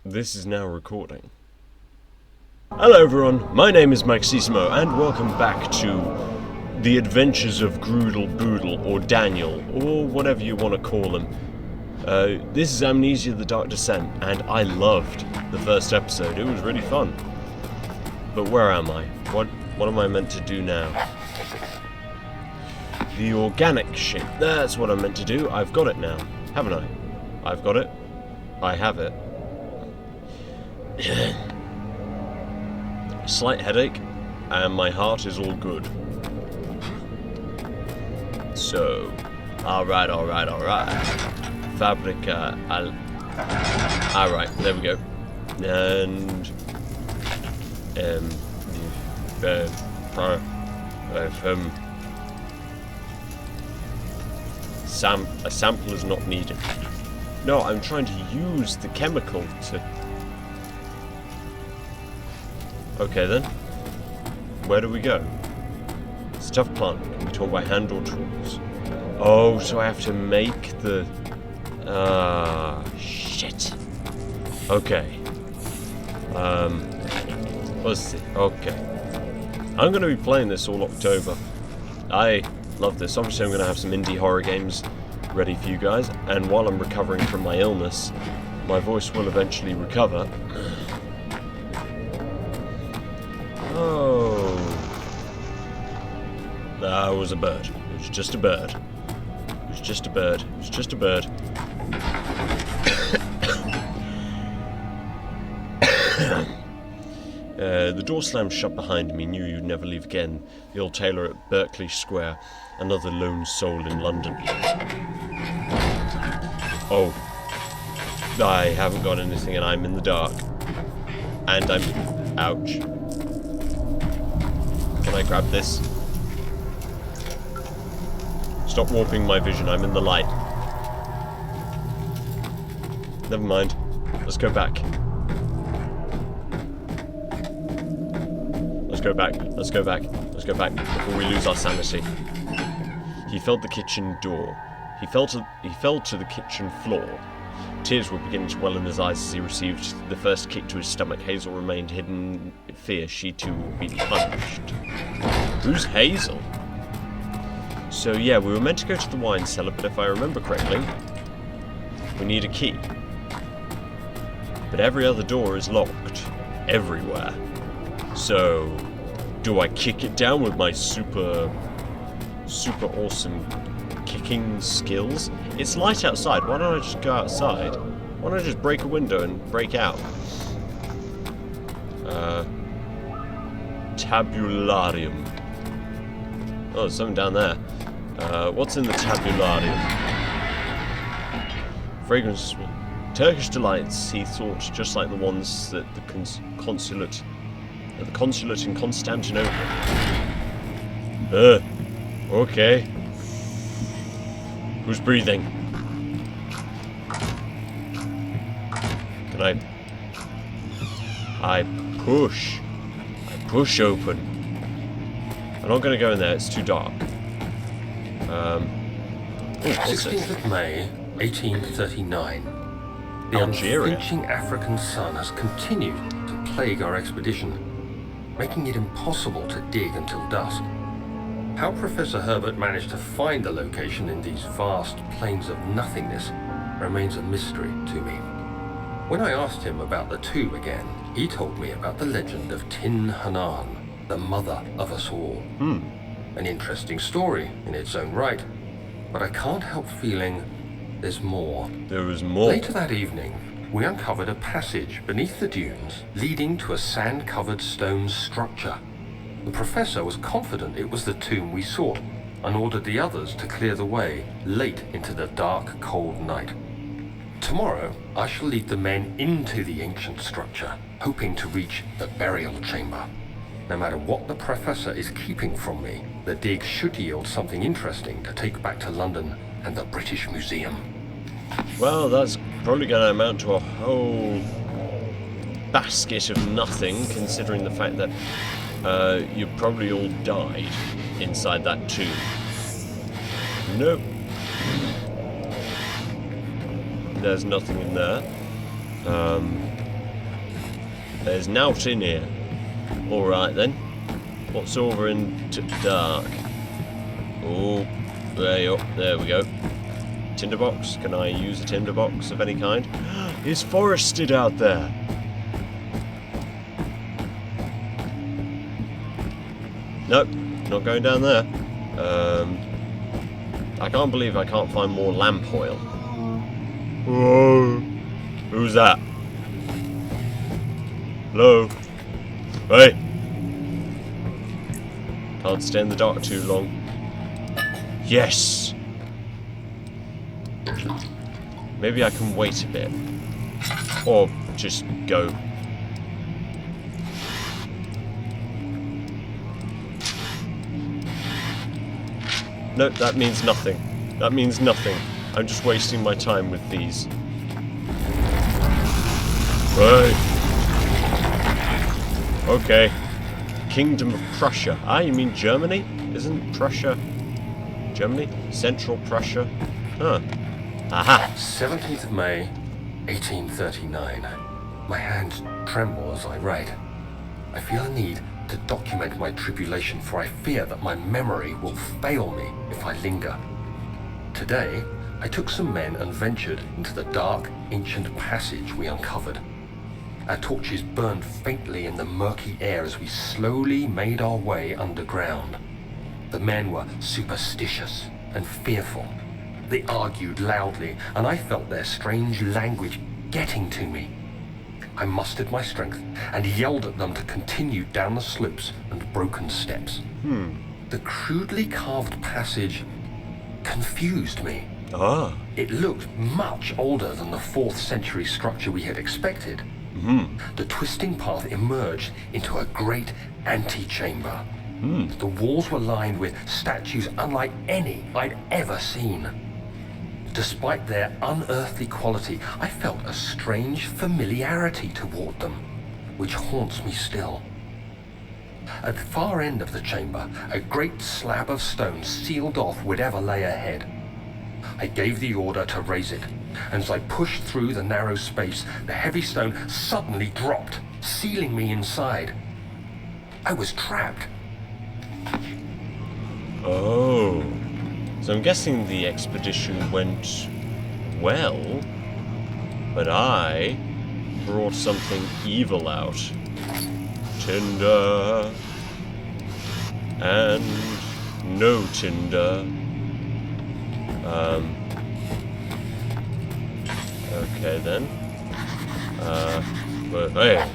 This is now recording. Hello everyone, my name is Maxissimo, and welcome back to the adventures of Groodle Boodle, or Daniel, or whatever you want to call him. This is Amnesia: The Dark Descent, and I loved the first episode. It was really fun. But where am I? What am I meant to do now? The organic shit. That's what I'm meant to do. I've got it now, haven't I? I've got it. I have it. A slight headache, and my heart is all good. So, alright. Fabrica, alright, there we go. And, a sample is not needed. No, I'm trying to use the chemical to... Okay then. Where do we go? Stuff plant can be torn by hand or tools. Oh, so I have to make the... shit. Okay. Let's see. Okay. I'm going to be playing this all October. I love this. Obviously I'm going to have some indie horror games ready for you guys, and while I'm recovering from my illness, my voice will eventually recover. Oh. That was a bird. It was just a bird. It was just a bird. It was just a bird. The door slammed shut behind me. Knew you'd never leave again. The old tailor at Berkeley Square. Another lone soul in London. Oh. I haven't got anything and I'm in the dark. And I'm... Ouch. Can I grab this? Stop warping my vision, I'm in the light. Never mind. Let's go back. Let's go back. Let's go back. Let's go back before we lose our sanity. He felt the kitchen door. He fell to the kitchen floor. Tears were beginning to well in his eyes as he received the first kick to his stomach. Hazel remained hidden in fear. She too would be punished. Who's Hazel? So yeah, we were meant to go to the wine cellar, but if I remember correctly, we need a key. But every other door is locked. Everywhere. So, do I kick it down with my super awesome kicking skills? It's light outside. Why don't I just go outside? Why don't I just break a window and break out? Tabularium. Oh, there's something down there. What's in the tabularium? Fragrance. Turkish delights, he thought, just like the ones that the consulate in Constantinople. Okay. Who's breathing? Can I push open. I'm not going to go in there, it's too dark. 16th of May, 1839. The unflinching African sun has continued to plague our expedition, making it impossible to dig until dusk. How Professor Herbert managed to find the location in these vast plains of nothingness remains a mystery to me. When I asked him about the tomb again, he told me about the legend of Tin Hanan, the mother of us all. An interesting story in its own right, but I can't help feeling there's more. There is more. Later that evening, we uncovered a passage beneath the dunes leading to a sand-covered stone structure. The professor was confident it was the tomb we sought and ordered the others to clear the way late into the dark, cold night. Tomorrow, I shall lead the men into the ancient structure, hoping to reach the burial chamber. No matter what the professor is keeping from me, the dig should yield something interesting to take back to London and the British Museum. Well, that's probably going to amount to a whole basket of nothing, considering the fact that you probably all died inside that tomb. Nope. There's nothing in there. There's nought in here. Alright then. What's over into dark? Oh, there we go. Tinderbox. Can I use a tinderbox of any kind? It's forested out there. Nope, not going down there. I can't believe I can't find more lamp oil. Whoa. Who's that? Hello? Hey! Can't stay in the dark too long. Yes! Maybe I can wait a bit. Or just go. No, that means nothing. That means nothing. I'm just wasting my time with these. Right. Okay. Kingdom of Prussia. Ah, you mean Germany? Isn't Prussia Germany? Central Prussia? Huh. Aha! 17th of May, 1839. My hands tremble as I write. I feel a need to document my tribulation, for I fear that my memory will fail me if I linger. Today, I took some men and ventured into the dark, ancient passage we uncovered. Our torches burned faintly in the murky air as we slowly made our way underground. The men were superstitious and fearful. They argued loudly, and I felt their strange language getting to me. I mustered my strength and yelled at them to continue down the slopes and broken steps. The crudely carved passage confused me. Ah. It looked much older than the 4th century structure we had expected. The twisting path emerged into a great antechamber. The walls were lined with statues unlike any I'd ever seen. Despite their unearthly quality, I felt a strange familiarity toward them, which haunts me still. At the far end of the chamber, a great slab of stone sealed off whatever lay ahead. I gave the order to raise it, and as I pushed through the narrow space, the heavy stone suddenly dropped, sealing me inside. I was trapped. Oh. So I'm guessing the expedition went well, but I brought something evil out. Tinder. And no tinder. Okay then. But hey.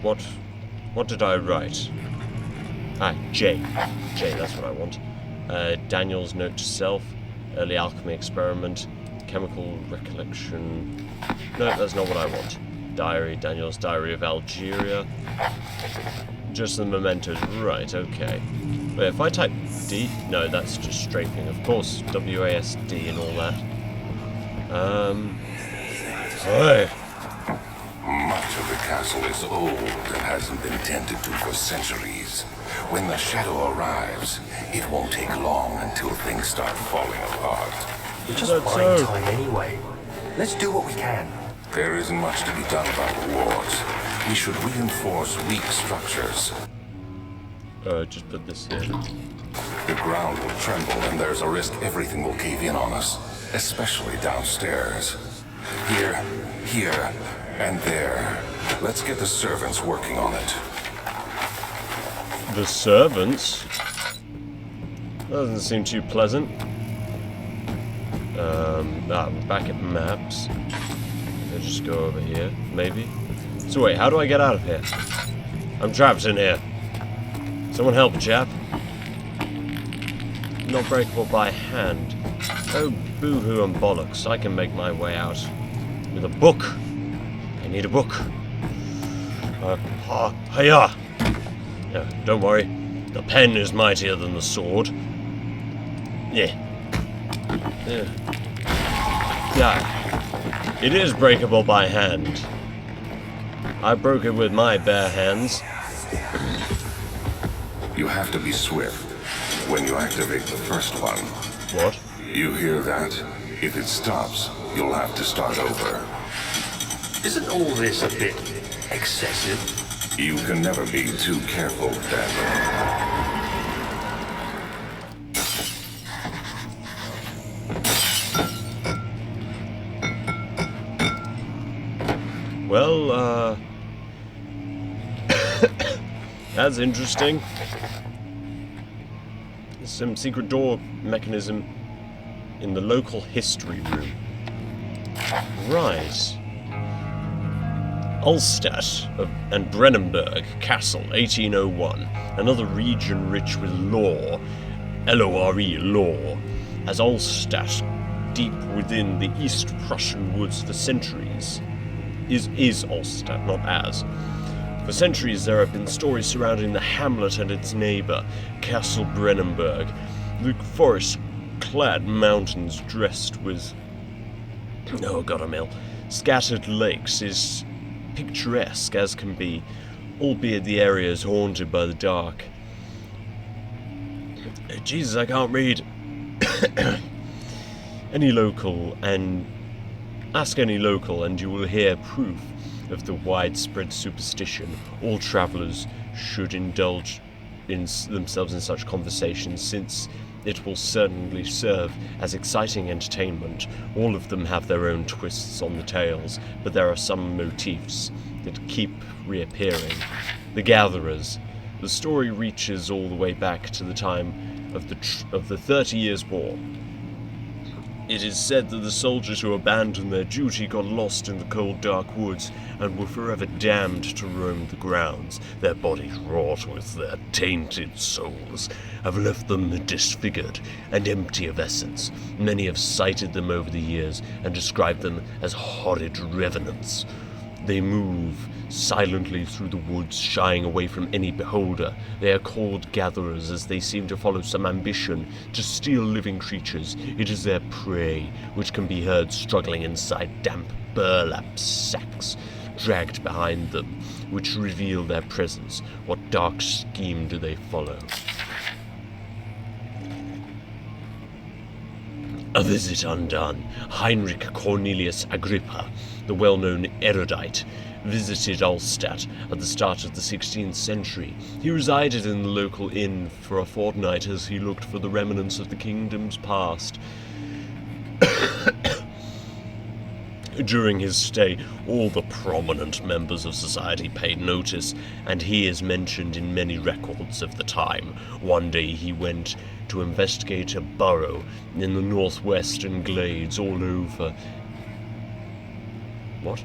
What did I write? Ah, J, that's what I want. Daniel's note to self, early alchemy experiment, chemical recollection. No, that's not what I want. Diary, Daniel's diary of Algeria. Just the mementos, right, okay. Wait, if I type D, no, that's just strafing. Of course, WASD and all that. Hey. Much of the castle is old and hasn't been tended to for centuries. When the shadow arrives, it won't take long until things start falling apart. We're just buying time anyway. Let's do what we can. There isn't much to be done about the walls. We should reinforce weak structures. Just put this here. The ground will tremble and there's a risk everything will cave in on us, especially downstairs. Here, and there. Let's get the servants working on it. The servants? That doesn't seem too pleasant. We're back at maps. Let's just go over here, maybe. So wait, how do I get out of here? I'm trapped in here. Someone help, chap. Not breakable by hand. Oh, boo-hoo and bollocks. I can make my way out with a book. I need a book. Hiya! Yeah, don't worry. The pen is mightier than the sword. Yeah. It is breakable by hand. I broke it with my bare hands. You have to be swift when you activate the first one. What? You hear that? If it stops, you'll have to start over. Isn't all this a bit excessive? You can never be too careful, Daniel. Well, that's interesting. There's some secret door mechanism in the local history room. Right. Ulstadt and Brennenburg Castle, 1801. Another region rich with lore, L-O-R-E, lore, as Ulstadt, deep within the East Prussian woods for centuries. Is Ulstadt, not as. For centuries there have been stories surrounding the hamlet and its neighbour, Castle Brennenburg, the forest-clad mountains dressed with, scattered lakes, is picturesque as can be, albeit the area is haunted by the dark. Jesus, I can't read. Ask any local and you will hear proof of the widespread superstition. All travellers should indulge themselves in such conversations, since it will certainly serve as exciting entertainment. All of them have their own twists on the tales, but there are some motifs that keep reappearing. The Gatherers. The story reaches all the way back to the time of the 30 Years' War. It is said that the soldiers who abandoned their duty got lost in the cold, dark woods and were forever damned to roam the grounds. Their bodies, wrought with their tainted souls, have left them disfigured and empty of essence. Many have cited them over the years and described them as horrid revenants. They move silently through the woods, shying away from any beholder. They are called gatherers, as they seem to follow some ambition to steal living creatures. It is their prey, which can be heard struggling inside damp burlap sacks, dragged behind them, which reveal their presence. What dark scheme do they follow? A visit undone. Heinrich Cornelius Agrippa, the well-known erudite, visited Ulstadt at the start of the 16th century. He resided in the local inn for a fortnight as he looked for the remnants of the kingdom's past. During his stay, all the prominent members of society paid notice, and he is mentioned in many records of the time. One day he went to investigate a burrow in the northwestern glades all over. What?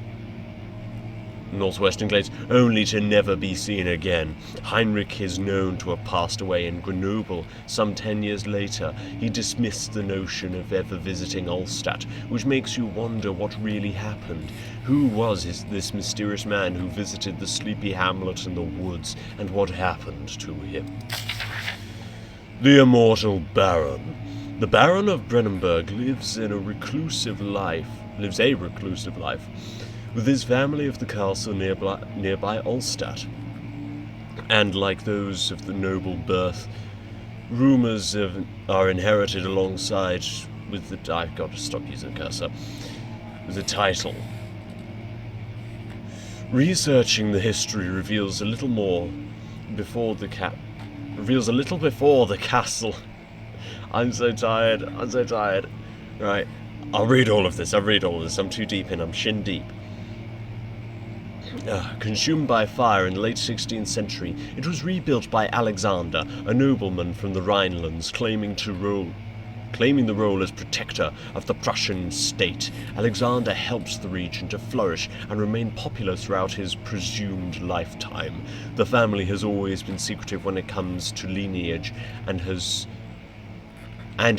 Northwestern glades, only to never be seen again. Heinrich is known to have passed away in Grenoble some 10 years later. He dismissed the notion of ever visiting Ulstadt, which makes you wonder what really happened. Who was this mysterious man who visited the sleepy hamlet in the woods, and what happened to him? The immortal Baron. The Baron of Brennenburg lives a reclusive life, with his family of the castle nearby Ulstadt. And like those of the noble birth, rumors are inherited alongside with the... I've got to stop using cursor. With the title. Researching the history reveals a little before the castle. I'm so tired. Right, I'll read all of this. I'm too deep in. I'm shin deep. Consumed by fire in the late 16th century, it was rebuilt by Alexander, a nobleman from the Rhinelands, claiming the role as protector of the Prussian state. Alexander helped the region to flourish and remain popular throughout his presumed lifetime. The family has always been secretive when it comes to lineage and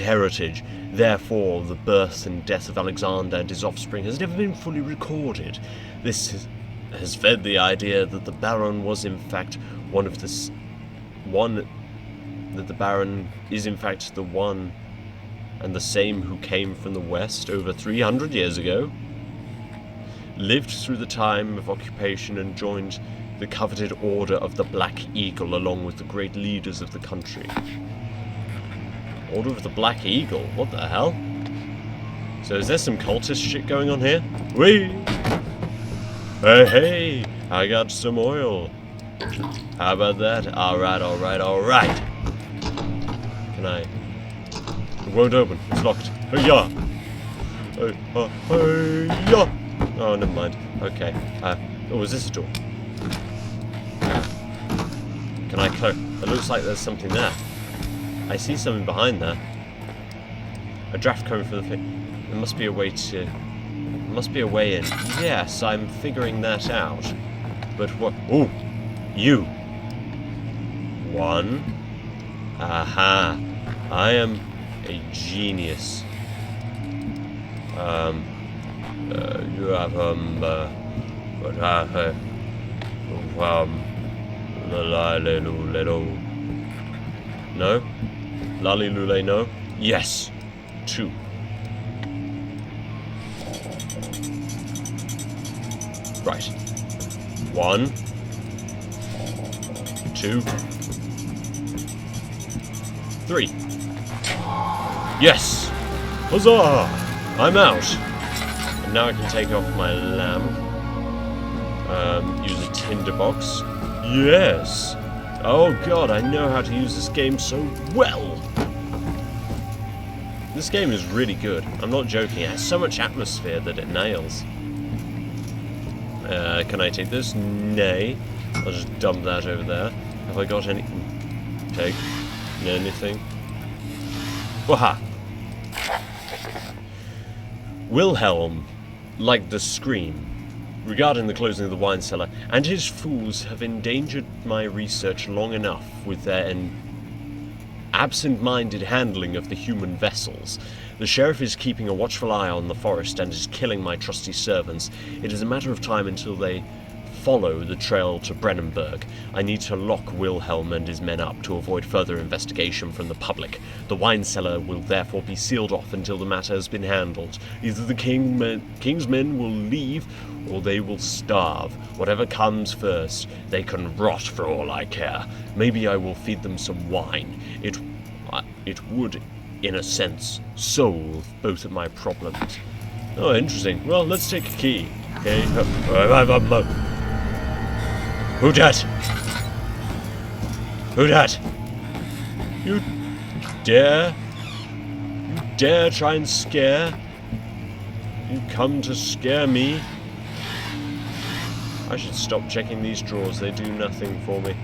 heritage. Therefore, the birth and death of Alexander and his offspring has never been fully recorded. This has fed the idea that the Baron was in fact the Baron is in fact the one and the same who came from the west over 300 years ago, lived through the time of occupation and joined the coveted Order of the Black Eagle along with the great leaders of the country. Order of the Black Eagle? What the hell? So is there some cultist shit going on here? Whee! Hey, I got some oil. How about that? Alright. Can I? It won't open. It's locked. Hey-ya! Hey-ya! Oh, never mind. Okay. Oh, is this a door? Can I close? It looks like there's something there. I see something behind there. A draft coming from the thing. There must be a way to... There must be a way in. Yes, I'm figuring that out. But what... Oh! You! One. Aha! I am a genius. You have, what happened? No? Lalilule, no? Yes! 2. Right. 1. 2. 3. Yes! Huzzah! I'm out! And now I can take off my lamp. Use a tinderbox. Yes! Oh god, I know how to use this game so well! This game is really good. I'm not joking. It has so much atmosphere that it nails. Can I take this? Nay. I'll just dump that over there. Have I got any... Take. Anything? Waha! Wilhelm, like the scream, regarding the closing of the wine cellar, and his fools have endangered my research long enough with their absent-minded handling of the human vessels. The sheriff is keeping a watchful eye on the forest and is killing my trusty servants. It is a matter of time until they follow the trail to Brennenburg. I need to lock Wilhelm and his men up to avoid further investigation from the public. The wine cellar will therefore be sealed off until the matter has been handled. Either the king's men will leave, or they will starve. Whatever comes first, they can rot for all I care. Maybe I will feed them some wine. It would, in a sense, solve both of my problems. Oh, interesting. Well, let's take a key. Okay. Who dat? Who dat? You dare try and scare? You come to scare me? I should stop checking these drawers. They do nothing for me.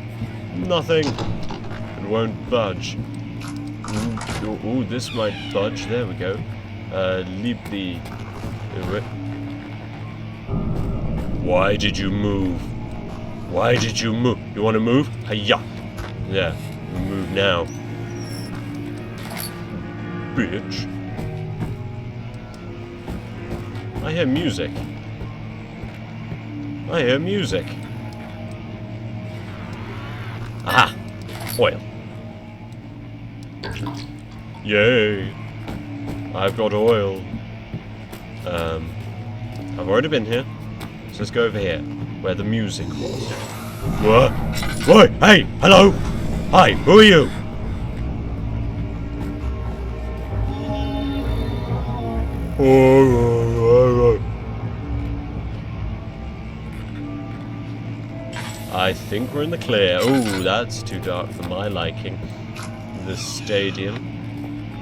Nothing. It won't budge. Ooh, this might budge. There we go. Leave the... Why did you move? Why did you move? You want to move? Hiya! Yeah, move now. Bitch. I hear music. I hear music. Aha! Oil. Yay! I've got oil. I've already been here. So let's go over here, where the music was. What? Oi! Hey! Hello! Hi! Who are you? I think we're in the clear. Oh, that's too dark for my liking. The stadium.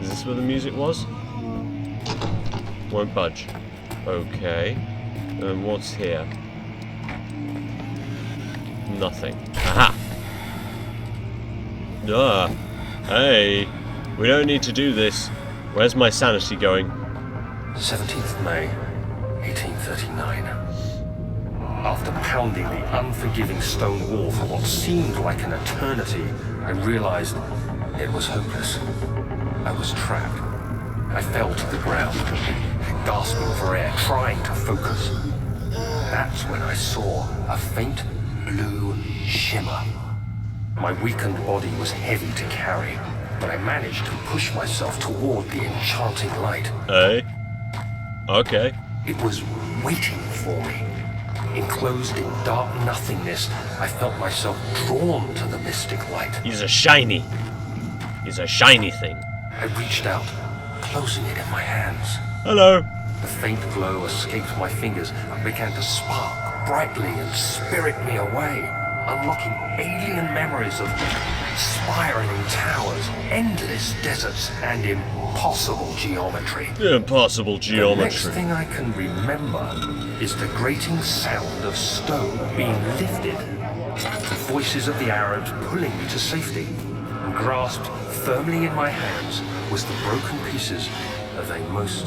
Is this where the music was? Won't budge. Okay. What's here? Nothing. Aha! Hey! We don't need to do this. Where's my sanity going? 17th May, 1839. After pounding the unforgiving stone wall for what seemed like an eternity, I realized it was hopeless. I was trapped. I fell to the ground, gasping for air, trying to focus. That's when I saw a faint blue shimmer. My weakened body was heavy to carry, but I managed to push myself toward the enchanting light. Hey. Okay. It was waiting for me. Enclosed in dark nothingness, I felt myself drawn to the mystic light. He's a shiny thing. I reached out, closing it in my hands. Hello. The faint glow escaped my fingers and began to spark brightly and spirit me away, unlocking alien memories of spiraling towers, endless deserts, and impossible geometry. Impossible geometry. The next thing I can remember is the grating sound of stone being lifted, the voices of the Arabs pulling me to safety, and grasped firmly in my hands was the broken pieces of a most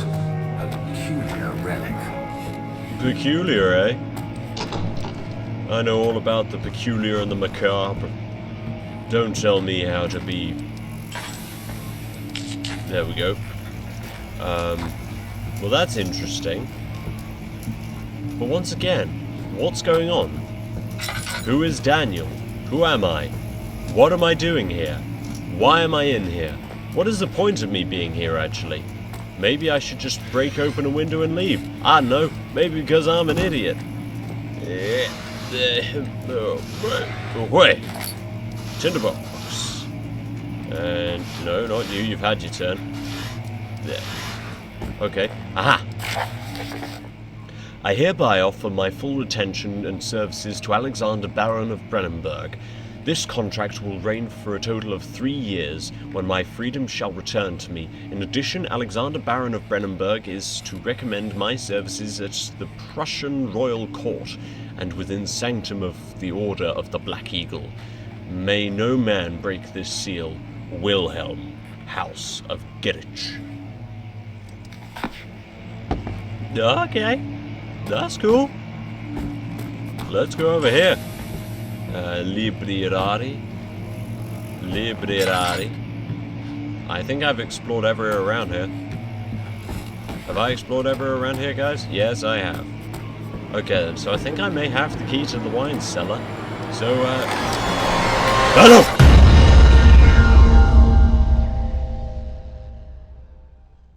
peculiar relic. Peculiar, eh? I know all about the peculiar and the macabre. Don't tell me how to be... There we go. Well, that's interesting. But once again, what's going on? Who is Daniel? Who am I? What am I doing here? Why am I in here? What is the point of me being here, actually? Maybe I should just break open a window and leave. I don't know. Maybe because I'm an idiot. Away. Tinderbox. And no, not you. You've had your turn. There. Okay. Aha! I hereby offer my full attention and services to Alexander Baron of Brennenburg. This contract will reign for a total of 3 years, when my freedom shall return to me. In addition, Alexander Baron of Brennenburg is to recommend my services at the Prussian Royal Court, and within sanctum of the Order of the Black Eagle. May no man break this seal. Wilhelm, House of Gerich. Okay, that's cool. Let's go over here. Librari. I think I've explored everywhere around here. Have I explored everywhere around here, guys? Yes, I have. Okay, then, so I think I may have the key to the wine cellar. So, hello!